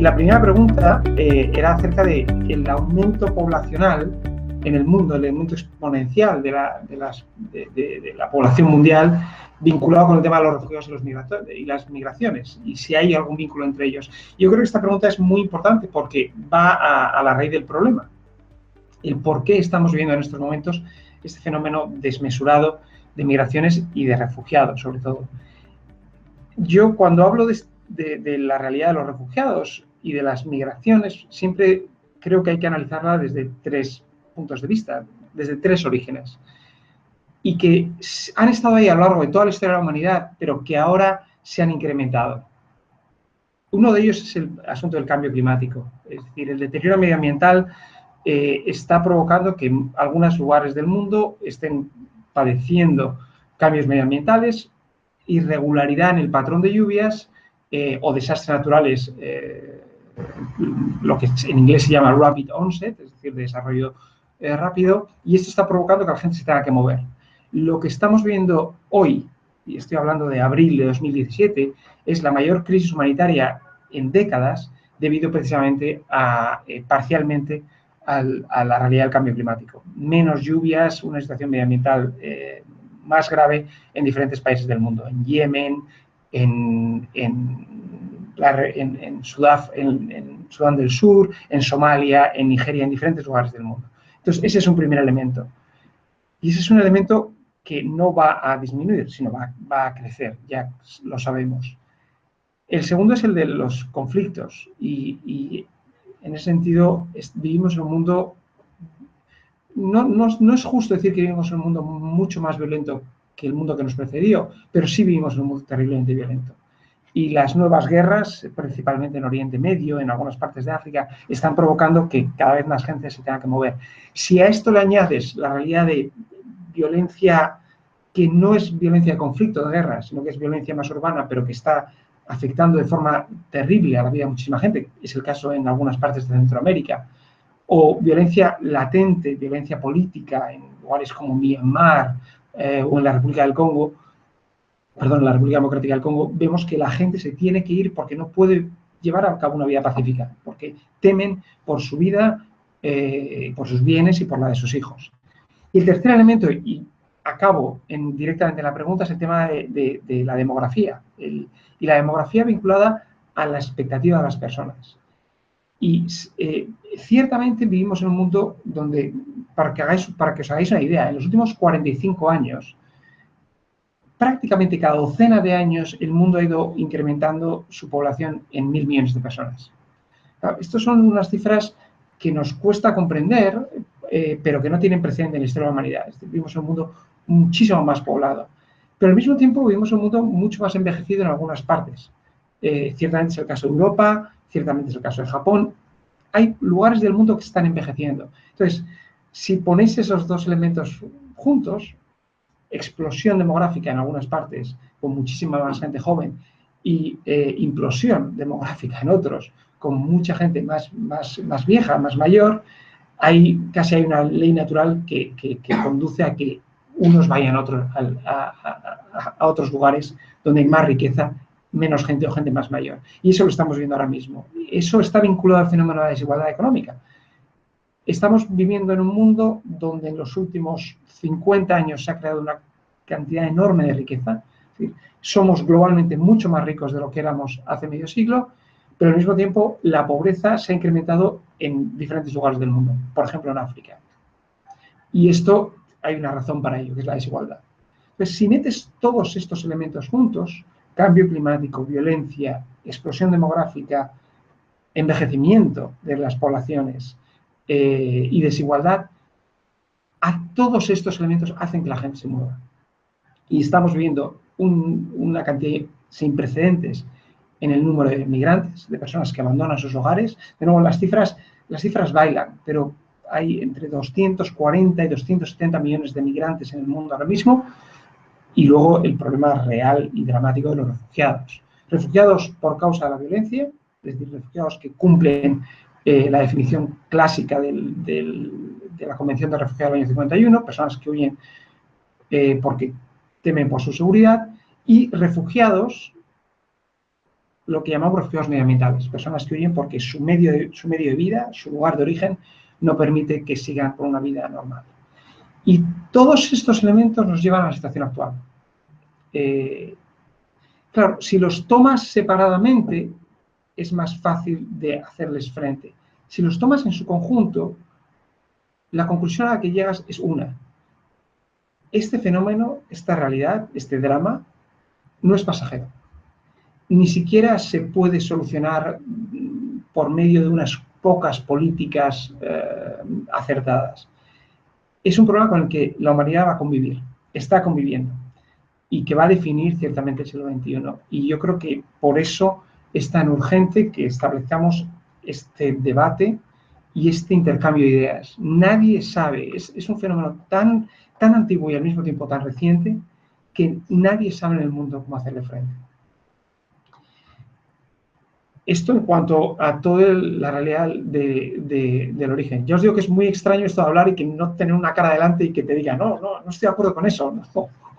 La primera pregunta era acerca del aumento poblacional en el mundo, el aumento exponencial de la población mundial vinculado con el tema de los refugiados y las migraciones, y si hay algún vínculo entre ellos. Yo creo que esta pregunta es muy importante porque va a la raíz del problema. El por qué estamos viviendo en estos momentos este fenómeno desmesurado de migraciones y de refugiados, sobre todo. Yo, cuando hablo de la realidad de los refugiados y de las migraciones, siempre creo que hay que analizarla desde tres puntos de vista, desde tres orígenes, y que han estado ahí a lo largo de toda la historia de la humanidad, pero que ahora se han incrementado. Uno de ellos es el asunto del cambio climático, es decir, el deterioro medioambiental está provocando que algunos lugares del mundo estén padeciendo cambios medioambientales, irregularidad en el patrón de lluvias o desastres naturales, lo que en inglés se llama rapid onset, es decir, de desarrollo rápido, y esto está provocando que la gente se tenga que mover. Lo que estamos viendo hoy, y estoy hablando de abril de 2017, es la mayor crisis humanitaria en décadas debido precisamente parcialmente a la realidad del cambio climático. Menos lluvias, una situación medioambiental más grave en diferentes países del mundo, en Yemen, en Sudán del Sur, en Somalia, en Nigeria, en diferentes lugares del mundo. Entonces, ese es un primer elemento. Y ese es un elemento que no va a disminuir, sino va a crecer, ya lo sabemos. El segundo es el de los conflictos y en ese sentido vivimos en un mundo, no es justo decir que vivimos en un mundo mucho más violento que el mundo que nos precedió, pero sí vivimos en un mundo terriblemente violento. Y las nuevas guerras, principalmente en Oriente Medio, en algunas partes de África, están provocando que cada vez más gente se tenga que mover. Si a esto le añades la realidad de violencia que no es violencia de conflicto, de guerra, sino que es violencia más urbana, pero que está afectando de forma terrible a la vida de muchísima gente, es el caso en algunas partes de Centroamérica, o violencia latente, violencia política en lugares como Myanmar o en la República del Congo, la República Democrática del Congo, vemos que la gente se tiene que ir porque no puede llevar a cabo una vida pacífica, porque temen por su vida, por sus bienes y por la de sus hijos. Y el tercer elemento, y acabo directamente en la pregunta, es el tema de la demografía, y la demografía vinculada a la expectativa de las personas. Y ciertamente vivimos en un mundo donde, para que os hagáis una idea, en los últimos 45 años, prácticamente cada docena de años el mundo ha ido incrementando su población en 1.000 millones de personas. Claro, estas son unas cifras que nos cuesta comprender, pero que no tienen precedente en la historia de la humanidad. Vivimos en un mundo muchísimo más poblado. Pero al mismo tiempo vivimos en un mundo mucho más envejecido en algunas partes. Ciertamente es el caso de Europa, ciertamente es el caso de Japón. Hay lugares del mundo que están envejeciendo. Entonces, si ponéis esos dos elementos juntos, explosión demográfica en algunas partes, con muchísima más gente joven, y implosión demográfica en otros, con mucha gente más vieja, más mayor, casi hay una ley natural que conduce a que unos vayan a otros lugares donde hay más riqueza, menos gente o gente más mayor. Y eso lo estamos viendo ahora mismo. Eso está vinculado al fenómeno de la desigualdad económica. Estamos viviendo en un mundo donde en los últimos 50 años se ha creado una cantidad enorme de riqueza. Es decir, somos globalmente mucho más ricos de lo que éramos hace medio siglo, pero al mismo tiempo la pobreza se ha incrementado en diferentes lugares del mundo, por ejemplo en África. Y esto hay una razón para ello, que es la desigualdad. Entonces, si metes todos estos elementos juntos, cambio climático, violencia, explosión demográfica, envejecimiento de las poblaciones y desigualdad, a todos estos elementos hacen que la gente se mueva. Y estamos viendo una cantidad sin precedentes en el número de migrantes, de personas que abandonan sus hogares. De nuevo, las cifras bailan, pero hay entre 240 y 270 millones de migrantes en el mundo ahora mismo, y luego el problema real y dramático de los refugiados. Refugiados por causa de la violencia, es decir, refugiados que cumplen la definición clásica de la Convención de Refugiados del año 51, personas que huyen porque temen por su seguridad, y refugiados lo que llamamos refugiados medioambientales, personas que huyen porque su medio de vida, su lugar de origen, no permite que sigan por una vida normal. Y todos estos elementos nos llevan a la situación actual. Claro, si los tomas separadamente, es más fácil de hacerles frente. Si los tomas en su conjunto, la conclusión a la que llegas es una. Este fenómeno, esta realidad, este drama, no es pasajero. Ni siquiera se puede solucionar por medio de unas pocas políticas acertadas. Es un problema con el que la humanidad va a convivir, está conviviendo, y que va a definir ciertamente el siglo XXI. Y yo creo que por eso es tan urgente que establezcamos este debate y este intercambio de ideas. Nadie sabe, es un fenómeno tan antiguo y al mismo tiempo tan reciente que nadie sabe en el mundo cómo hacerle frente. Esto en cuanto a toda la realidad del origen. Ya os digo que es muy extraño esto de hablar y que no tener una cara delante y que te diga, no estoy de acuerdo con eso, no.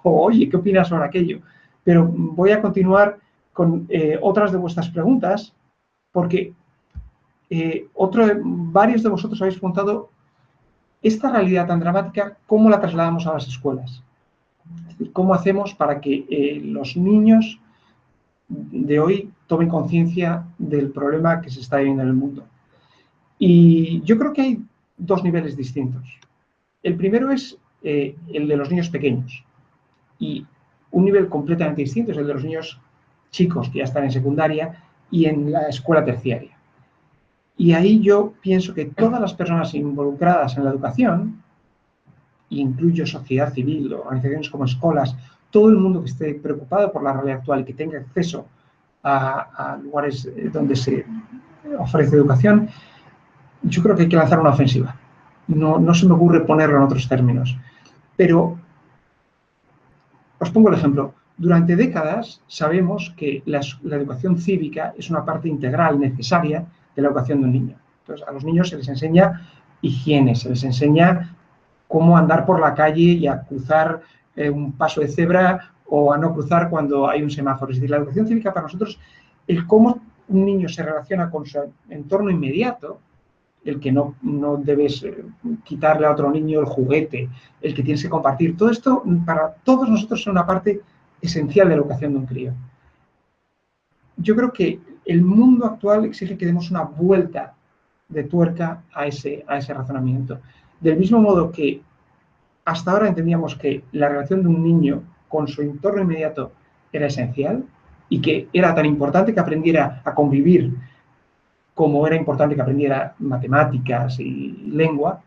O, oye, ¿qué opinas sobre aquello? Pero voy a continuar con otras de vuestras preguntas, porque varios de vosotros habéis preguntado esta realidad tan dramática, ¿cómo la trasladamos a las escuelas? Es decir, ¿cómo hacemos para que los niños de hoy tomen conciencia del problema que se está viviendo en el mundo? Y yo creo que hay dos niveles distintos. El primero es el de los niños pequeños, y un nivel completamente distinto es el de los niños chicos que ya están en secundaria y en la escuela terciaria. Y ahí yo pienso que todas las personas involucradas en la educación, incluyo sociedad civil, organizaciones como escuelas, todo el mundo que esté preocupado por la realidad actual y que tenga acceso a lugares donde se ofrece educación, yo creo que hay que lanzar una ofensiva. No se me ocurre ponerlo en otros términos. Pero os pongo el ejemplo. Durante décadas sabemos que la educación cívica es una parte integral, necesaria, de la educación de un niño. Entonces, a los niños se les enseña higiene, se les enseña cómo andar por la calle y a cruzar un paso de cebra o a no cruzar cuando hay un semáforo. Es decir, la educación cívica para nosotros, el cómo un niño se relaciona con su entorno inmediato, el que no debes quitarle a otro niño el juguete, el que tienes que compartir. Todo esto, para todos nosotros, es una parte esencial de la educación de un crío. Yo creo que el mundo actual exige que demos una vuelta de tuerca a ese razonamiento. Del mismo modo que hasta ahora entendíamos que la relación de un niño con su entorno inmediato era esencial y que era tan importante que aprendiera a convivir como era importante que aprendiera matemáticas y lengua,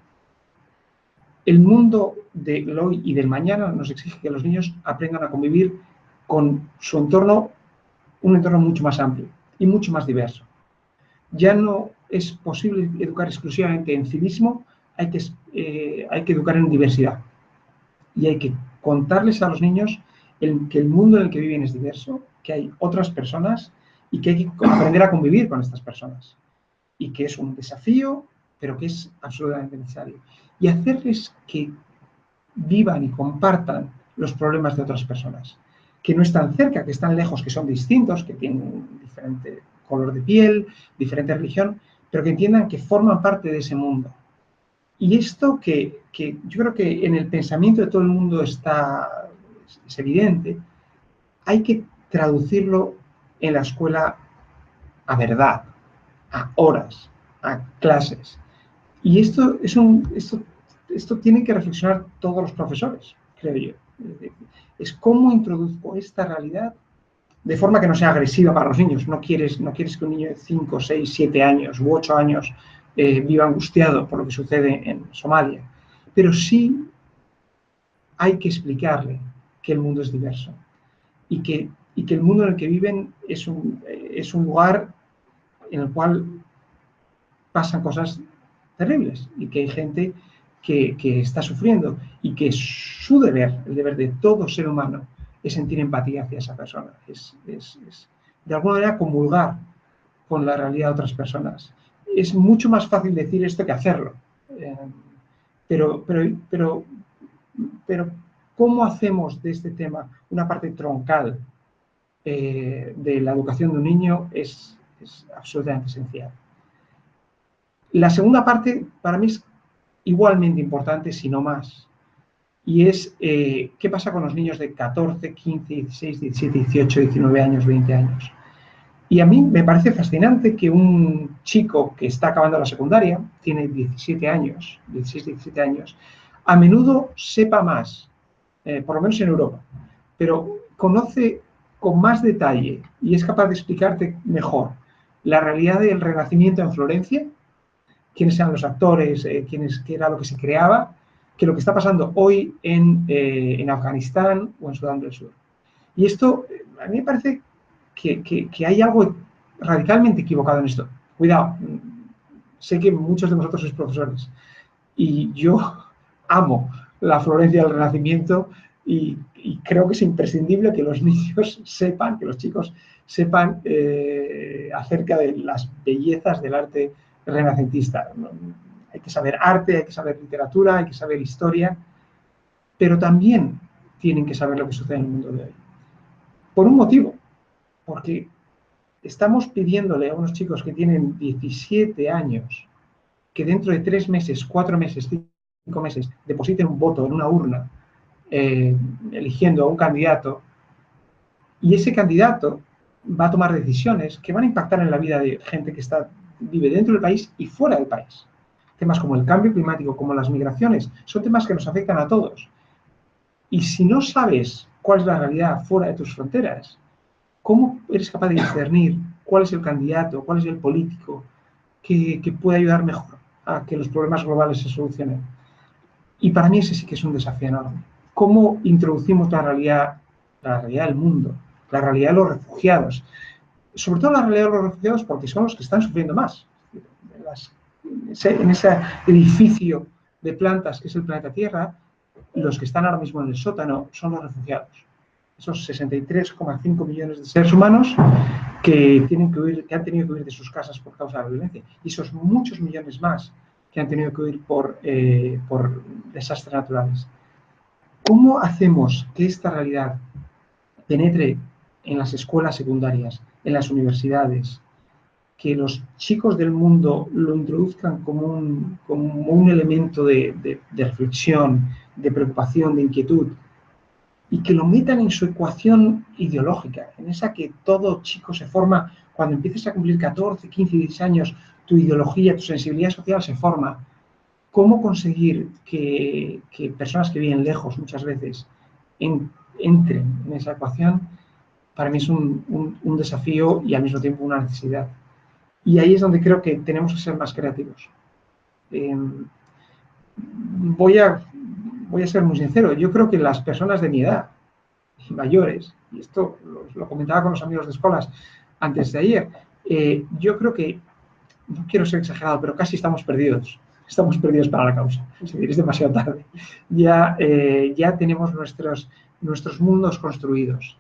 el mundo del hoy y del mañana nos exige que los niños aprendan a convivir con su entorno, un entorno mucho más amplio y mucho más diverso. Ya no es posible educar exclusivamente en civismo, hay que educar en diversidad. Y hay que contarles a los niños que el mundo en el que viven es diverso, que hay otras personas y que hay que aprender a convivir con estas personas. Y que es un desafío, pero que es absolutamente necesario. Y hacerles que vivan y compartan los problemas de otras personas, que no están cerca, que están lejos, que son distintos, que tienen diferente color de piel, diferente religión, pero que entiendan que forman parte de ese mundo. Y esto que yo creo que en el pensamiento de todo el mundo es evidente, hay que traducirlo en la escuela a verdad, a horas, a clases. Y esto tienen que reflexionar todos los profesores, creo yo. Es cómo introduzco esta realidad de forma que no sea agresiva para los niños. No quieres que un niño de 5, 6, 7 años u 8 años viva angustiado por lo que sucede en Somalia. Pero sí hay que explicarle que el mundo es diverso y que el mundo en el que viven es un lugar en el cual pasan cosas terribles y que hay gente que está sufriendo y que su deber, el deber de todo ser humano, es sentir empatía hacia esa persona, es de alguna manera comulgar con la realidad de otras personas. Es mucho más fácil decir esto que hacerlo. Pero ¿cómo hacemos de este tema una parte troncal de la educación de un niño es absolutamente esencial. La segunda parte para mí es igualmente importante, si no más, y es qué pasa con los niños de 14, 15, 16, 17, 18, 19 años, 20 años. Y a mí me parece fascinante que un chico que está acabando la secundaria, tiene 17 años, 16, 17 años, a menudo sepa más, por lo menos en Europa, pero conoce con más detalle y es capaz de explicarte mejor la realidad del Renacimiento en Florencia, quiénes eran los actores, qué era lo que se creaba, que lo que está pasando hoy en Afganistán o en Sudán del Sur. Y esto, a mí me parece que hay algo radicalmente equivocado en esto. Cuidado, sé que muchos de vosotros sois profesores y yo amo la Florencia del Renacimiento y creo que es imprescindible que los niños sepan, que los chicos sepan acerca de las bellezas del arte renacentista. Hay que saber arte, hay que saber literatura, hay que saber historia, pero también tienen que saber lo que sucede en el mundo de hoy. Por un motivo, porque estamos pidiéndole a unos chicos que tienen 17 años que dentro de 3 meses, 4 meses, 5 meses, depositen un voto en una urna eligiendo a un candidato y ese candidato va a tomar decisiones que van a impactar en la vida de gente que vive dentro del país y fuera del país. Temas como el cambio climático, como las migraciones, son temas que nos afectan a todos. Y si no sabes cuál es la realidad fuera de tus fronteras, ¿cómo eres capaz de discernir cuál es el candidato, cuál es el político que puede ayudar mejor a que los problemas globales se solucionen? Y para mí ese sí que es un desafío enorme. ¿Cómo introducimos la realidad del mundo, la realidad de los refugiados? Sobre todo la realidad de los refugiados porque son los que están sufriendo más. En ese edificio de plantas que es el planeta Tierra, los que están ahora mismo en el sótano son los refugiados. Esos 63,5 millones de seres humanos que han tenido que huir de sus casas por causa de la violencia. Y esos muchos millones más que han tenido que huir por desastres naturales. ¿Cómo hacemos que esta realidad penetre en las escuelas secundarias, en las universidades, que los chicos del mundo lo introduzcan como un elemento de reflexión, de preocupación, de inquietud, y que lo metan en su ecuación ideológica, en esa que todo chico se forma cuando empiezas a cumplir 14, 15, 16 años, tu ideología, tu sensibilidad social se forma? ¿Cómo conseguir que personas que viven lejos muchas veces entren en esa ecuación? Para mí es un desafío y al mismo tiempo una necesidad. Y ahí es donde creo que tenemos que ser más creativos. Voy a ser muy sincero, yo creo que las personas de mi edad y mayores, y esto lo comentaba con los amigos de escuelas antes de ayer, yo creo que, no quiero ser exagerado, pero casi estamos perdidos para la causa, es demasiado tarde. Ya tenemos nuestros mundos construidos.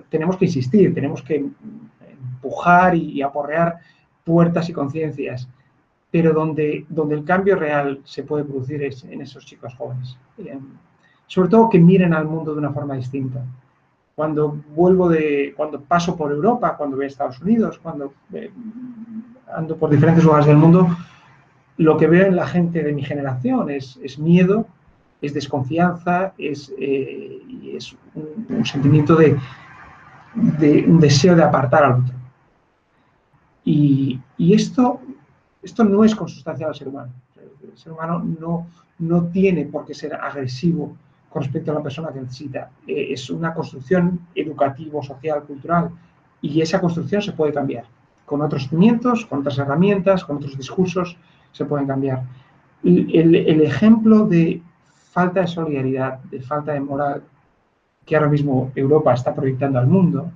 Tenemos que insistir, tenemos que empujar y aporrear puertas y conciencias, pero donde el cambio real se puede producir es en esos chicos jóvenes. Sobre todo que miren al mundo de una forma distinta. Cuando paso por Europa, cuando voy a Estados Unidos, cuando ando por diferentes lugares del mundo, lo que veo en la gente de mi generación es miedo, es desconfianza, es un sentimiento de un deseo de apartar al otro. Y esto no es consustancial al ser humano. El ser humano no tiene por qué ser agresivo con respecto a la persona que necesita. Es una construcción educativo, social, cultural, y esa construcción se puede cambiar. Con otros cimientos, con otras herramientas, con otros discursos, se pueden cambiar. El ejemplo de falta de solidaridad, de falta de moral, que ahora mismo Europa está proyectando al mundo,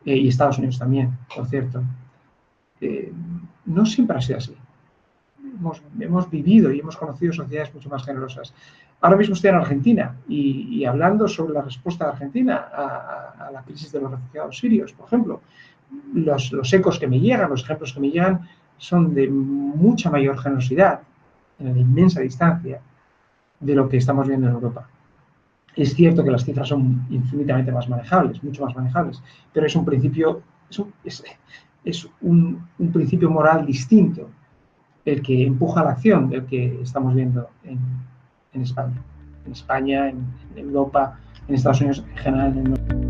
y Estados Unidos también, por cierto, no siempre ha sido así. Hemos vivido y hemos conocido sociedades mucho más generosas. Ahora mismo estoy en Argentina y hablando sobre la respuesta de Argentina a la crisis de los refugiados sirios, por ejemplo, los ecos que me llegan, los ejemplos que me llegan son de mucha mayor generosidad, en la inmensa distancia de lo que estamos viendo en Europa. Es cierto que las cifras son infinitamente más manejables, mucho más manejables, pero es un principio, es un principio moral distinto el que empuja la acción del que estamos viendo en España. En España, en Europa, en Estados Unidos, en general en el mundo.